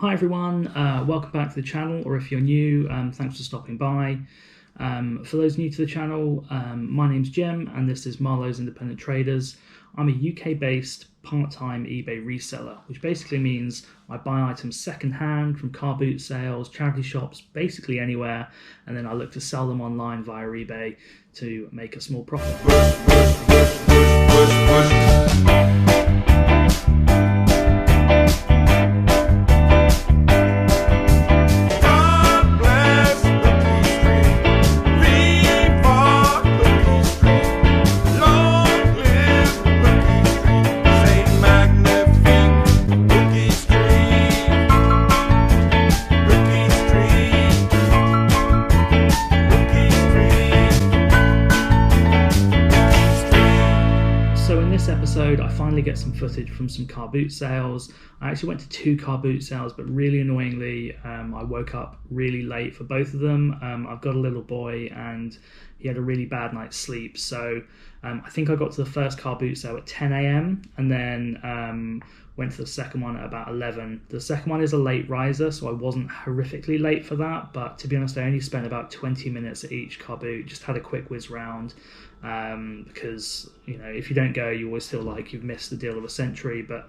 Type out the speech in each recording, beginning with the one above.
Hi everyone, welcome back to the channel, or if you're new, thanks for stopping by. For those new to the channel, my name's Jim and this is Marlowe's Independent Traders. I'm a UK-based part-time eBay reseller, which basically means I buy items second-hand from car boot sales, charity shops, basically anywhere, and then I look to sell them online via eBay to make a small profit. Episode, I finally get some footage from some car boot sales. I actually went to 2 car boot sales, but really annoyingly, I woke up really late for both of them. I've got a little boy and he had a really bad night's sleep. So I think I got to the first car boot sale at 10 a.m. and then went to the second one at about 11. The second one is a late riser, so I wasn't horrifically late for that, but to be honest, I only spent about 20 minutes at each car boot, just had a quick whiz round, because, you know, if you don't go, you always feel like you've missed the deal of a century, but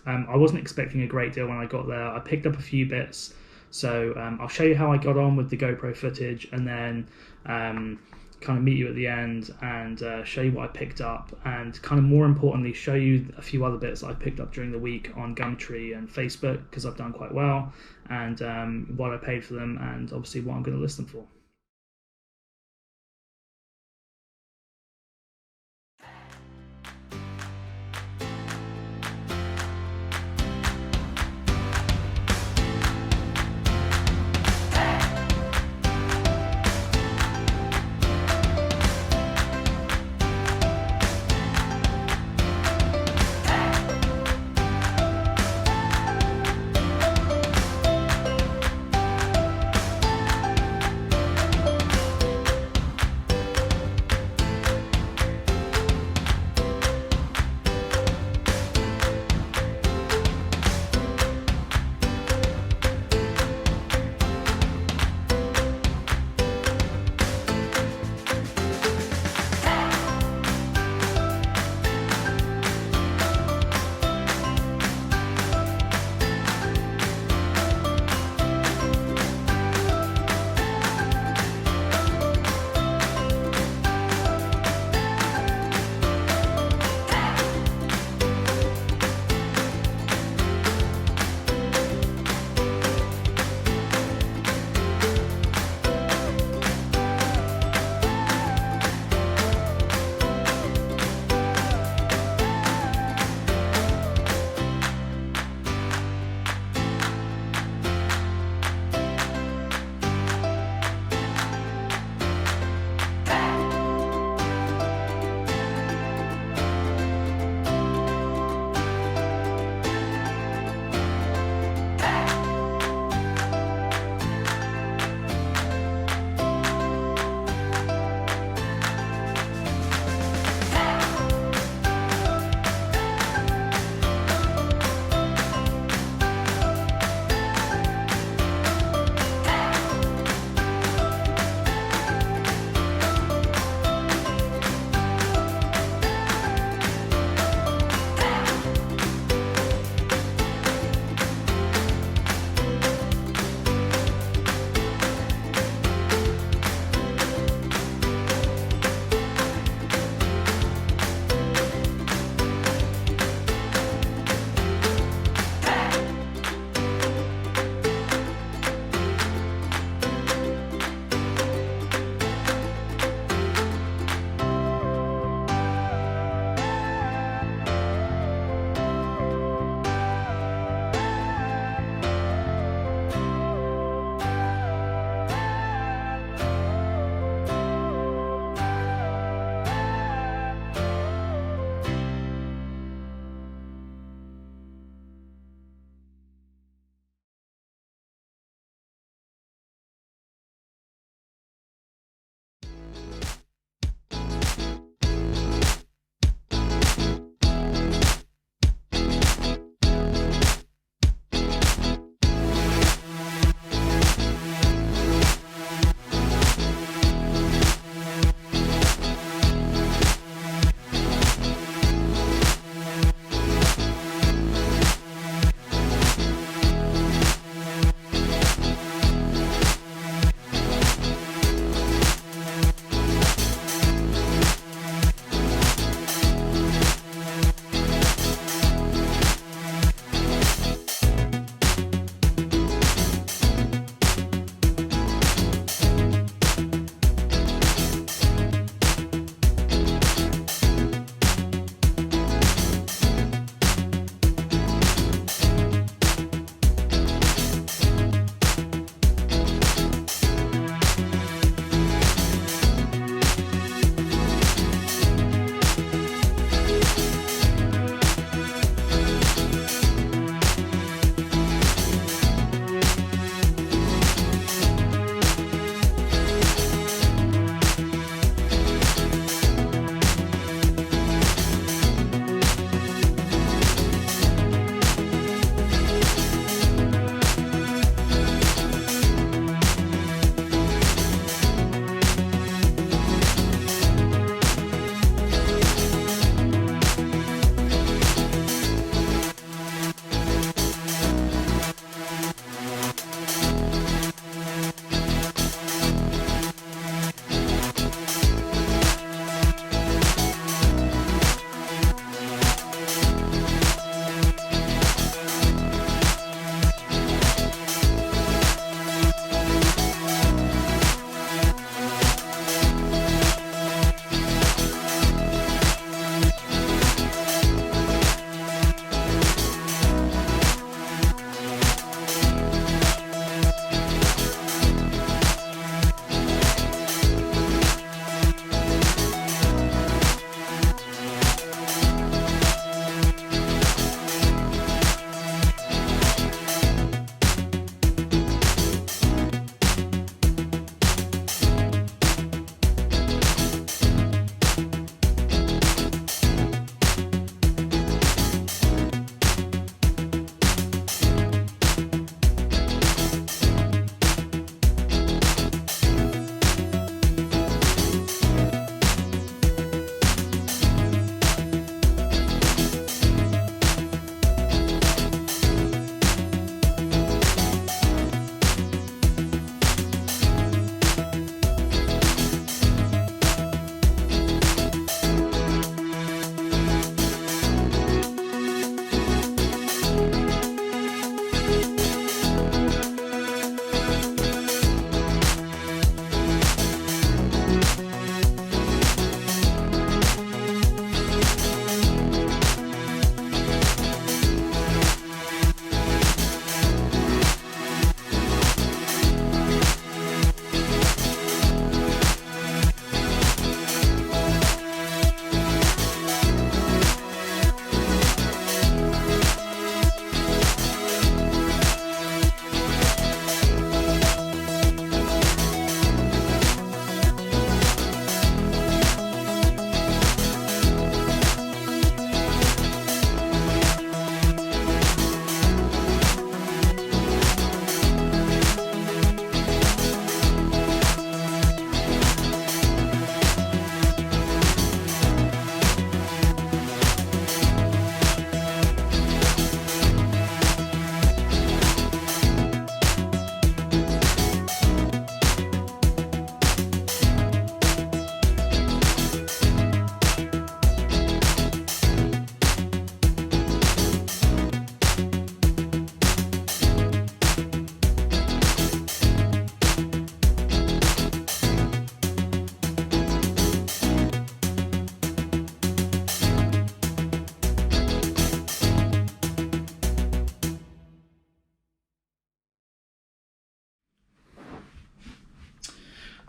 I wasn't expecting a great deal when I got there. I picked up a few bits, so I'll show you how I got on with the GoPro footage, and then kind of meet you at the end and show you what I picked up, and kind of more importantly show you a few other bits I picked up during the week on Gumtree and Facebook, because I've done quite well, and what I paid for them, and obviously what I'm going to list them for.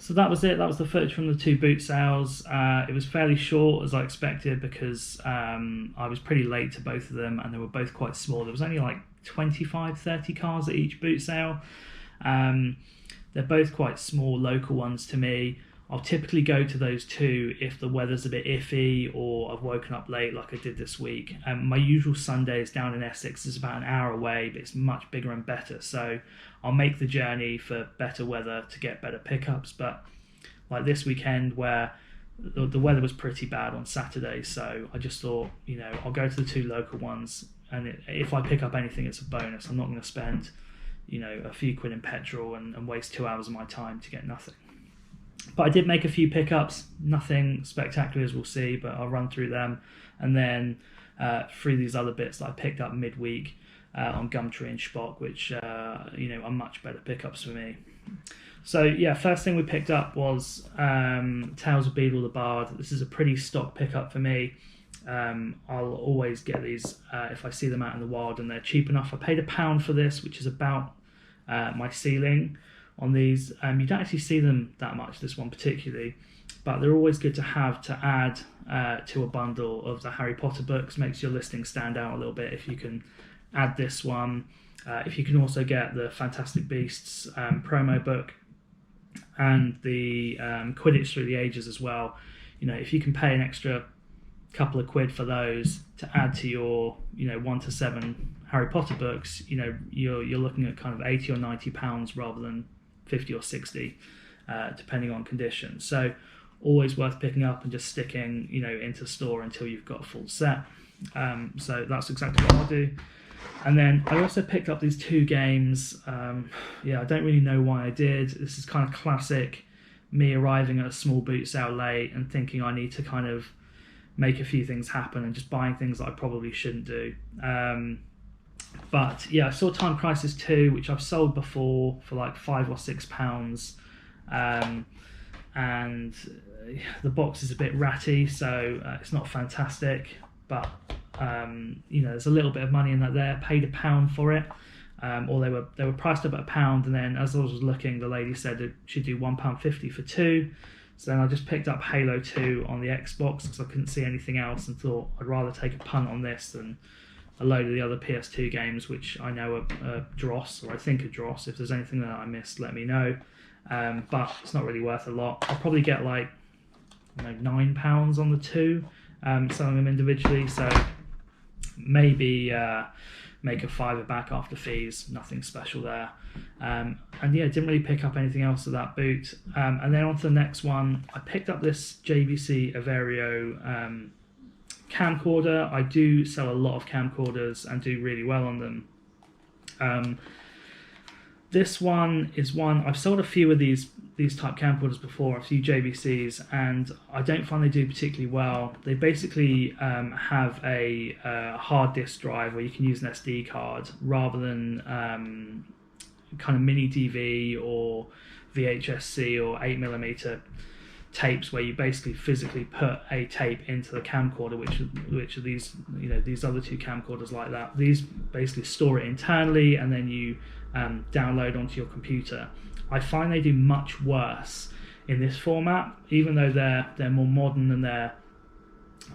So that was it. That was the footage from the 2 boot sales. It was fairly short as I expected because I was pretty late to both of them and they were both quite small. There was only like 25, 30 cars at each boot sale. They're both quite small local ones to me. I'll typically go to those 2 if the weather's a bit iffy or I've woken up late like I did this week. My usual Sundays down in Essex is about an hour away, but it's much bigger and better. So I'll make the journey for better weather to get better pickups. But like this weekend where the weather was pretty bad on Saturday, so I just thought, I'll go to the 2 local ones. And if I pick up anything, it's a bonus. I'm not going to spend, a few quid in petrol and waste 2 hours of my time to get nothing. But I did make a few pickups, nothing spectacular as we'll see, but I'll run through them. And then through these other bits that I picked up midweek on Gumtree and Spock, which, are much better pickups for me. So yeah, first thing we picked up was Tales of Beadle the Bard. This is a pretty stock pickup for me. I'll always get these if I see them out in the wild and they're cheap enough. I paid £1 for this, which is about my ceiling on these. You don't actually see them that much, this one particularly, but they're always good to have to add to a bundle of the Harry Potter books. Makes your listing stand out a little bit if you can add this one. If you can also get the Fantastic Beasts promo book and the Quidditch Through the Ages as well. If you can pay an extra couple of quid for those to add to your 1 to 7 Harry Potter books, you're looking at kind of £80 or £90 rather than 50 or 60 depending on conditions. So always worth picking up and just sticking into store until you've got a full set. So that's exactly what I'll do. And then I also picked up these 2 games. I don't really know why I did. This is kind of classic me arriving at a small boot sale late and thinking I need to kind of make a few things happen and just buying things that I probably shouldn't do. But yeah, I saw Time Crisis 2, which I've sold before for like £5 or £6. And the box is a bit ratty, so it's not fantastic, but there's a little bit of money in that there. Paid £1 for it, or they were priced up at £1, and then as I was looking, the lady said it should do £1.50 for 2. So then I just picked up Halo 2 on the Xbox because I couldn't see anything else and thought I'd rather take a punt on this than a load of the other PS2 games, which I know are dross, or I think are dross. If there's anything that I missed, let me know. But it's not really worth a lot. I'll probably get like £9 on the 2, selling them individually. So maybe make a £5 back after fees. Nothing special there. And yeah, didn't really pick up anything else of that boot. And then on to the next one. I picked up this JVC Averio camcorder. I do sell a lot of camcorders and do really well on them. This one is one I've sold a few of these type camcorders before, a few JVCs, and I don't find they do particularly well. They basically have a hard disk drive where you can use an SD card rather than kind of mini DV or VHS-C or 8mm tapes where you basically physically put a tape into the camcorder, which are these these other 2 camcorders like that. These basically store it internally and then you download onto your computer. I find they do much worse in this format, even though they're more modern and they're,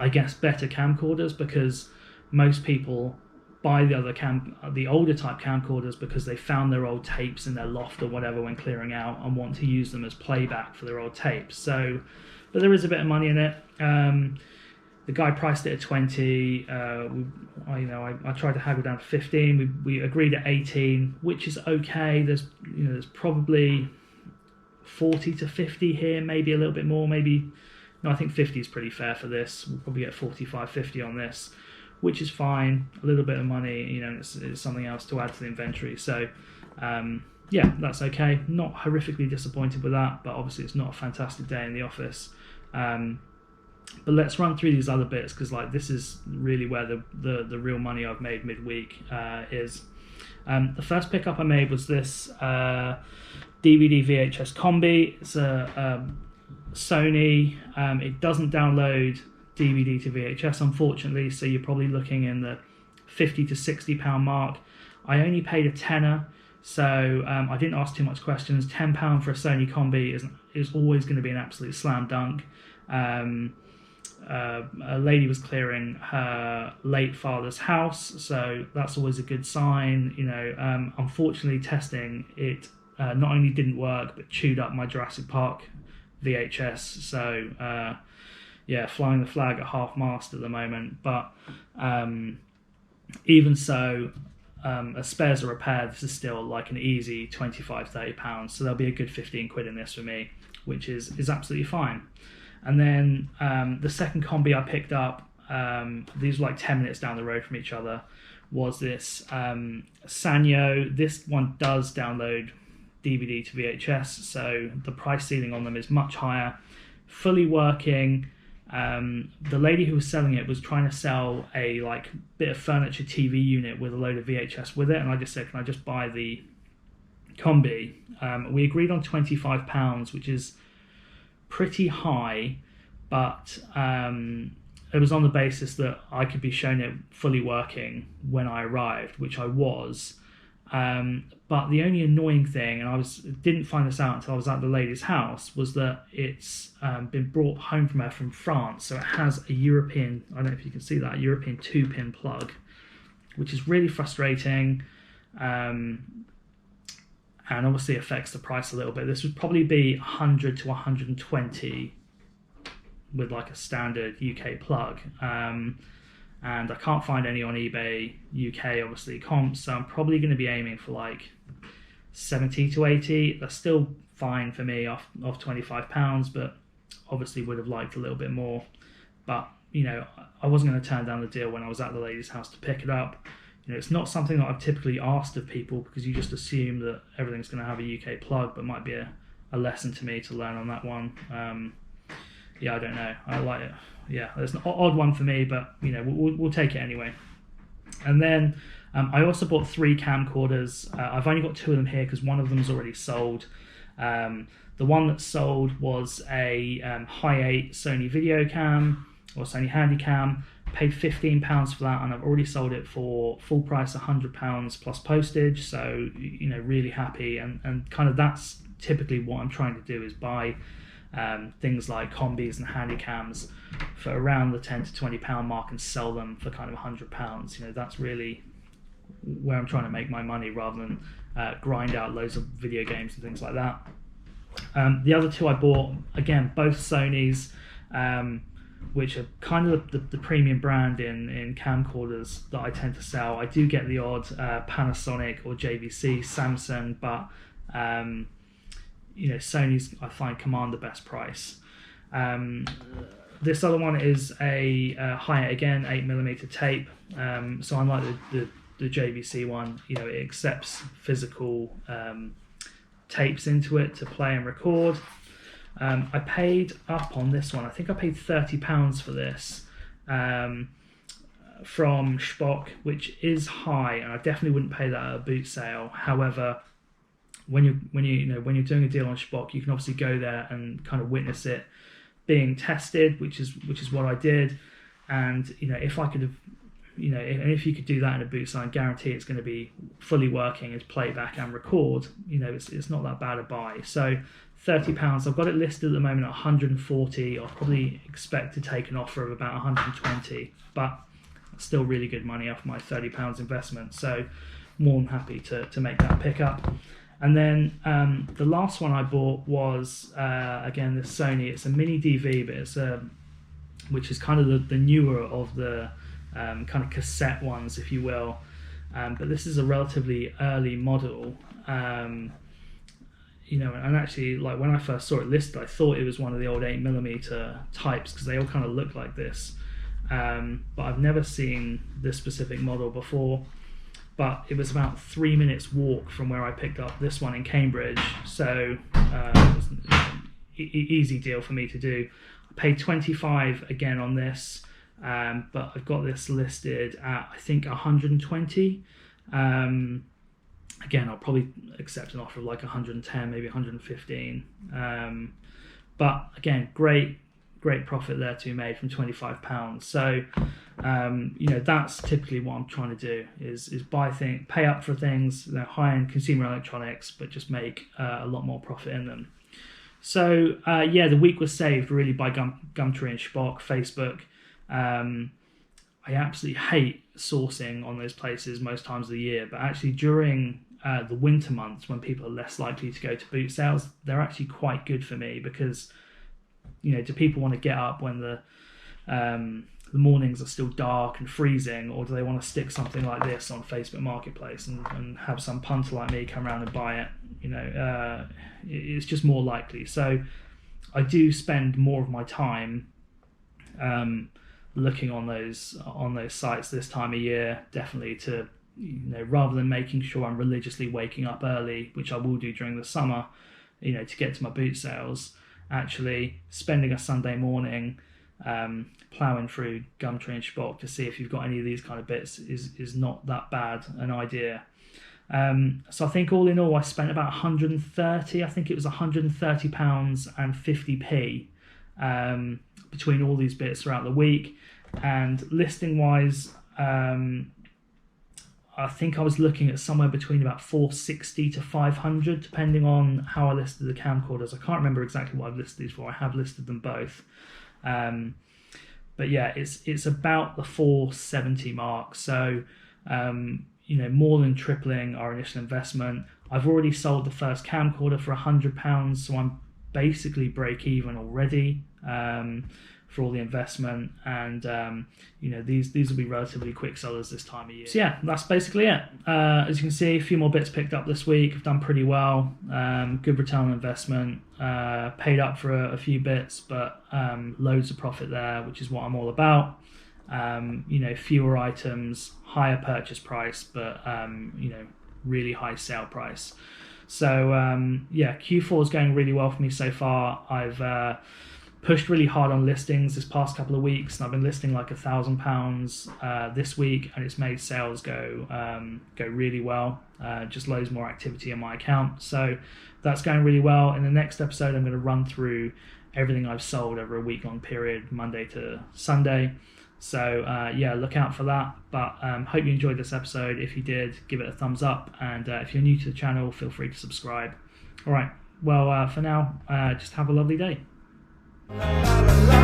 I guess, better camcorders, because most people buy the older type camcorders because they found their old tapes in their loft or whatever when clearing out and want to use them as playback for their old tapes. So, but there is a bit of money in it. The guy priced it at 20. I tried to haggle down to 15. We agreed at 18, which is okay. There's probably 40 to 50 here, maybe a little bit more. I think 50 is pretty fair for this. We'll probably get 45, 50 on this, which is fine. A little bit of money, it's something else to add to the inventory. So, yeah, that's okay. Not horrifically disappointed with that, but obviously it's not a fantastic day in the office. But let's run through these other bits, because this is really where the real money I've made midweek is. The first pickup I made was this DVD VHS combi. It's a Sony. It doesn't download DVD to VHS, unfortunately, so you're probably looking in the £50 to £60 mark. I only paid a tenner So I didn't ask too much questions. £10 for a Sony combi is always going to be an absolute slam dunk. A lady was clearing her late father's house, so that's always a good sign. Unfortunately, testing it not only didn't work but chewed up my Jurassic Park VHS. So flying the flag at half mast at the moment. But even so, as spares are repaired, this is still like an easy £25-30. So there'll be a good 15 quid in this for me, which is absolutely fine. And then the second combi I picked up, these were like 10 minutes down the road from each other, was this Sanyo. This one does download DVD to VHS, so the price ceiling on them is much higher. Fully working. The lady who was selling it was trying to sell a bit of furniture TV unit with a load of VHS with it, and I just said, can I just buy the combi? We agreed on £25, which is pretty high, but it was on the basis that I could be shown it fully working when I arrived, which I was. But the only annoying thing, and I didn't find this out until I was at the lady's house, was that it's been brought home from her from France, so it has a European, I don't know if you can see that, European 2-pin plug, which is really frustrating. And obviously affects the price a little bit. This would probably be 100 to 120 with like a standard UK plug. And I can't find any on eBay UK, obviously, comps, so I'm probably going to be aiming for like 70 to 80. That's still fine for me off £25, but obviously would have liked a little bit more. But, I wasn't going to turn down the deal when I was at the lady's house to pick it up. It's not something that I've typically asked of people, because you just assume that everything's going to have a UK plug, but might be a lesson to me to learn on that one. I don't know. I like it. Yeah, it's an odd one for me, but we'll take it anyway. And then I also bought 3 camcorders. I've only got 2 of them here because one of them is already sold. The one that sold was a Hi8 Sony video cam, or Sony Handycam. Paid £15 for that, and I've already sold it for full price, £100 plus postage. So really happy, and kind of that's typically what I'm trying to do, is buy things like combis and handycams for around the £10 to £20 mark and sell them for kind of £100. That's really where I'm trying to make my money, rather than grind out loads of video games and things like that. The other 2 I bought, again, both Sonys, which are kind of the premium brand in camcorders that I tend to sell. I do get the odd Panasonic or JVC, Samsung, but Sony's, I find, command the best price. This other one is a Hi8, again, 8mm tape. So unlike the JVC one, it accepts physical tapes into it to play and record. I paid up on this one. I think I paid £30 for this from Spock, which is high, and I definitely wouldn't pay that at a boot sale. However, when you're doing a deal on Spock, you can obviously go there and kind of witness it being tested, which is what I did. And if I could have, if you could do that in a boot sale, I guarantee it's going to be fully working as playback and record. It's not that bad a buy. So £30. I've got it listed at the moment at 140. I'll probably expect to take an offer of about 120, but still really good money off my £30 investment. So more than happy to make that pickup. And then the last one I bought was again this Sony. It's a mini DV, but it's which is kind of the newer of the kind of cassette ones, if you will. But this is a relatively early model. And actually, like when I first saw it listed, I thought it was one of the old 8mm types, because they all kind of look like this. But I've never seen this specific model before. But it was about 3 minutes walk from where I picked up this one in Cambridge, so it was an easy deal for me to do. I paid £25 again on this, but I've got this listed at, I think, 120. Again, I'll probably accept an offer of like 110, maybe 115. But again, great great profit there to be made from £25. So that's typically what I'm trying to do is buy things, pay up for things, high-end consumer electronics, but just make a lot more profit in them. So the week was saved really by Gumtree and Shpock, Facebook. I absolutely hate sourcing on those places most times of the year, but actually during the winter months when people are less likely to go to boot sales, they're actually quite good for me because, do people want to get up when the mornings are still dark and freezing, or do they want to stick something like this on Facebook Marketplace and have some punter like me come around and buy it? It's just more likely. So I do spend more of my time looking on those sites this time of year, definitely, to rather than making sure I'm religiously waking up early, which I will do during the summer, to get to my boot sales. Actually spending a Sunday morning ploughing through Gumtree and Shpock to see if you've got any of these kind of bits is not that bad an idea. So I think all in all I spent about 130, I think it was £130 and 50p between all these bits throughout the week. And listing wise, I think I was looking at somewhere between about 460 to 500, depending on how I listed the camcorders. I can't remember exactly what I've listed these for. I have listed them both. But yeah, it's about the 470 mark. So, more than tripling our initial investment. I've already sold the first camcorder for £100, so I'm basically break even already for all the investment, and these will be relatively quick sellers this time of year. So yeah, that's basically it. As you can see, a few more bits picked up this week. I've done pretty well. Good return on investment. Paid up for a few bits, but loads of profit there, which is what I'm all about. Fewer items, higher purchase price, but really high sale price. So Q4 is going really well for me so far. I've pushed really hard on listings this past couple of weeks, and I've been listing like £1,000 this week, and it's made sales go really well. Just loads more activity on my account, so that's going really well. In the next episode, I'm going to run through everything I've sold over a week-long period, Monday to Sunday. So look out for that. But hope you enjoyed this episode. If you did, give it a thumbs up, and if you're new to the channel, feel free to subscribe. All right, well, for now, just have a lovely day. La, la, la, la.